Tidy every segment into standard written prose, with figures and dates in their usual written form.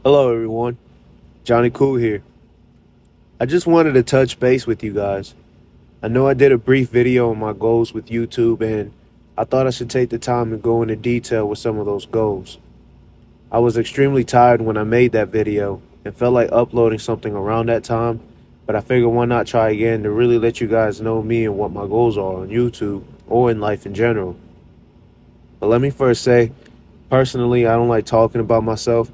Hello, everyone. Johnny Cool here. I just wanted to touch base with you guys. I know I did a brief video on my goals with YouTube, and I thought I should take the time and go into detail with some of those goals. I was extremely tired when I made that video and felt like uploading something around that time, but I figured why not try again to really let you guys know me and what my goals are on YouTube or in life in general. But let me first say, personally, I don't like talking about myself,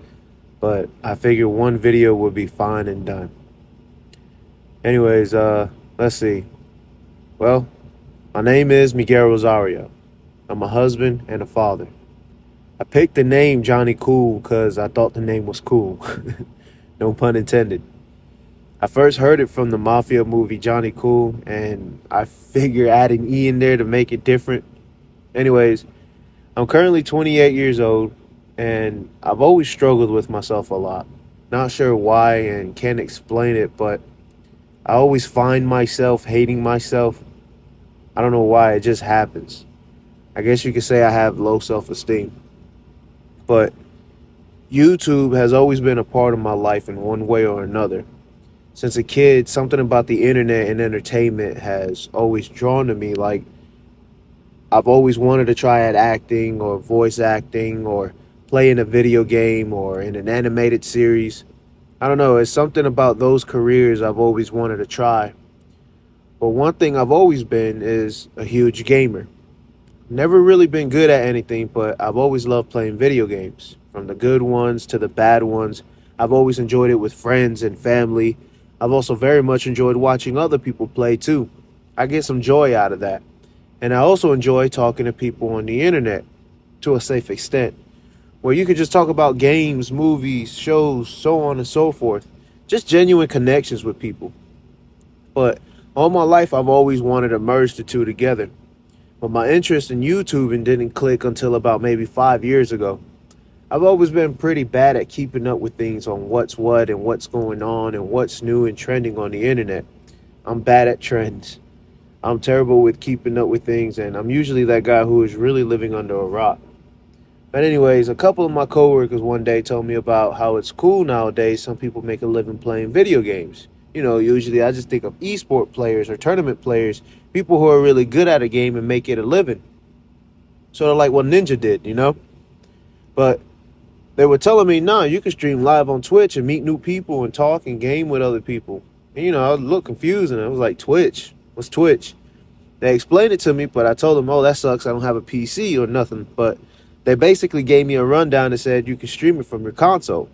but I figured one video would be fine and done. Anyways, let's see. Well, my name is Miguel Rosario. I'm a husband and a father. I picked the name Johnny Cool because I thought the name was cool. No pun intended. I first heard it from the mafia movie Johnny Cool, and I figure adding E in there to make it different. Anyways, I'm currently 28 years old, and I've always struggled with myself a lot. Not sure why and can't explain it, but I always find myself hating myself. I don't know why, it just happens. I guess you could say I have low self-esteem. But YouTube has always been a part of my life in one way or another. Since a kid, something about the internet and entertainment has always drawn to me. Like, I've always wanted to try at acting or voice acting or play in a video game or in an animated series. I don't know, it's something about those careers I've always wanted to try. But one thing I've always been is a huge gamer. Never really been good at anything, but I've always loved playing video games. From the good ones to the bad ones, I've always enjoyed it with friends and family. I've also very much enjoyed watching other people play too. I get some joy out of that. And I also enjoy talking to people on the internet to a safe extent, where you could just talk about games, movies, shows, so on and so forth. Just genuine connections with people. But all my life, I've always wanted to merge the two together. But my interest in YouTubing didn't click until about maybe 5 years ago. I've always been pretty bad at keeping up with things on what's what and what's going on and what's new and trending on the internet. I'm bad at trends. I'm terrible with keeping up with things, and I'm usually that guy who is really living under a rock. But anyways, a couple of my coworkers one day told me about how it's cool nowadays. Some people make a living playing video games. Usually I just think of esport players or tournament players, people who are really good at a game and make it a living. Sort of like what Ninja did. But they were telling me, nah, you can stream live on Twitch and meet new people and talk and game with other people. And, I was a little confused, and I was like, Twitch? What's Twitch? They explained it to me, but I told them, oh, that sucks. I don't have a PC or nothing. But they basically gave me a rundown and said you can stream it from your console.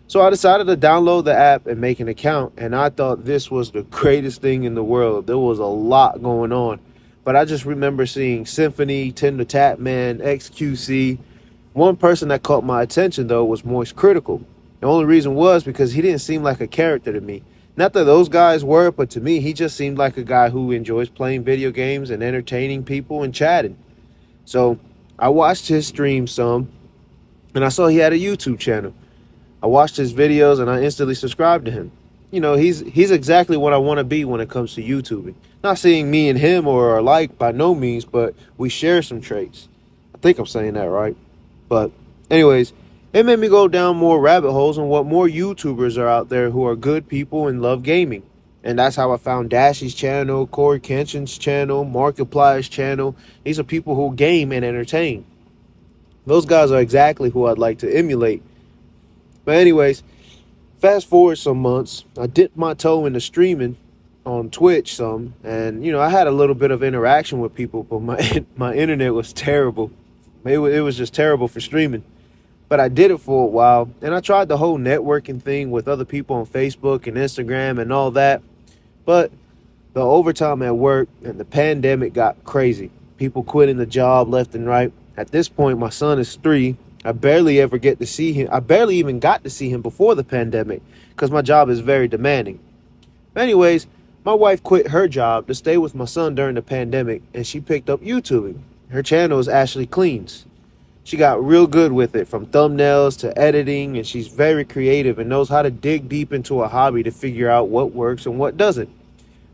So I decided to download the app and make an account, and I thought this was the greatest thing in the world. There was a lot going on. But I just remember seeing Symphony, Tinder Tapman, XQC. One person that caught my attention, though, was Moist Critical. The only reason was because he didn't seem like a character to me. Not that those guys were, but to me, he just seemed like a guy who enjoys playing video games and entertaining people and chatting. So I watched his stream some, and I saw he had a YouTube channel. I watched his videos, and I instantly subscribed to him. He's exactly what I want to be when it comes to YouTubing. Not saying me and him are alike by no means, but we share some traits. I think I'm saying that right. But anyways, it made me go down more rabbit holes on what more YouTubers are out there who are good people and love gaming. And that's how I found Dashy's channel, Corey Kenshin's channel, Markiplier's channel. These are people who game and entertain. Those guys are exactly who I'd like to emulate. But anyways, fast forward some months, I dipped my toe into streaming on Twitch some, and I had a little bit of interaction with people, but my internet was terrible. It was just terrible for streaming. But I did it for a while, and I tried the whole networking thing with other people on Facebook and Instagram and all that. But the overtime at work and the pandemic got crazy. People quitting the job left and right. At this point, my son is 3. I barely ever get to see him. I barely even got to see him before the pandemic because my job is very demanding. But anyways, my wife quit her job to stay with my son during the pandemic, and she picked up YouTubing. Her channel is Ashley Cleans. She got real good with it, from thumbnails to editing, and she's very creative and knows how to dig deep into a hobby to figure out what works and what doesn't.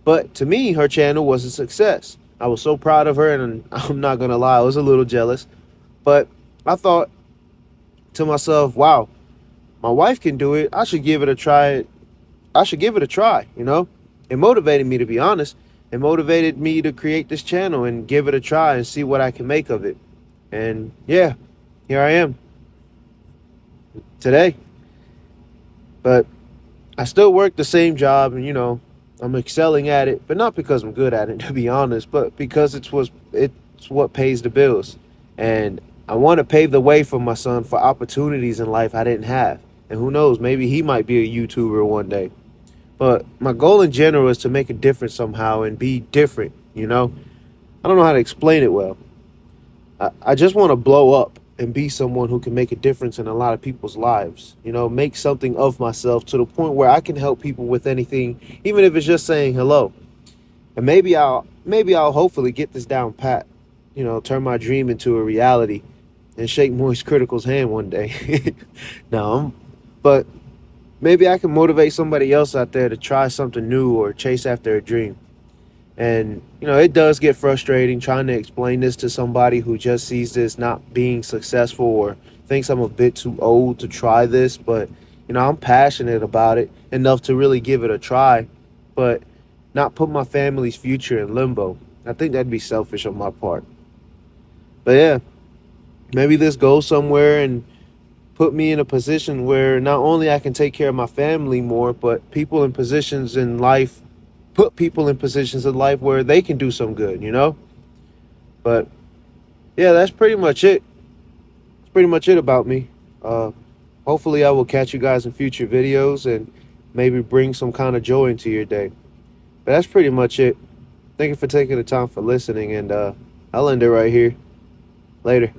But to me, her channel was a success. I was so proud of her, and I'm not going to lie, I was a little jealous. But I thought to myself, wow, my wife can do it, I should give it a try. I should give it a try, you know? It motivated me, to be honest. It motivated me to create this channel and give it a try and see what I can make of it. And yeah, here I am today. But I still work the same job, and I'm excelling at it, but not because I'm good at it, to be honest, but because it's what pays the bills. And I want to pave the way for my son for opportunities in life I didn't have. And who knows, maybe he might be a YouTuber one day. But my goal in general is to make a difference somehow and be different, I don't know how to explain it well. I just want to blow up and be someone who can make a difference in a lot of people's lives, make something of myself to the point where I can help people with anything, even if it's just saying hello. And maybe I'll hopefully get this down pat, turn my dream into a reality and shake Moist Critical's hand one day. No, but maybe I can motivate somebody else out there to try something new or chase after a dream. And, it does get frustrating trying to explain this to somebody who just sees this not being successful or thinks I'm a bit too old to try this. But, I'm passionate about it enough to really give it a try, but not put my family's future in limbo. I think that'd be selfish on my part. But yeah, maybe this goes somewhere and put me in a position where not only I can take care of my family more, but put people in positions in life where they can do some good, But yeah, that's pretty much it. That's pretty much it about me. Hopefully I will catch you guys in future videos and maybe bring some kind of joy into your day. But that's pretty much it. Thank you for taking the time for listening, and I'll end it right here. Later.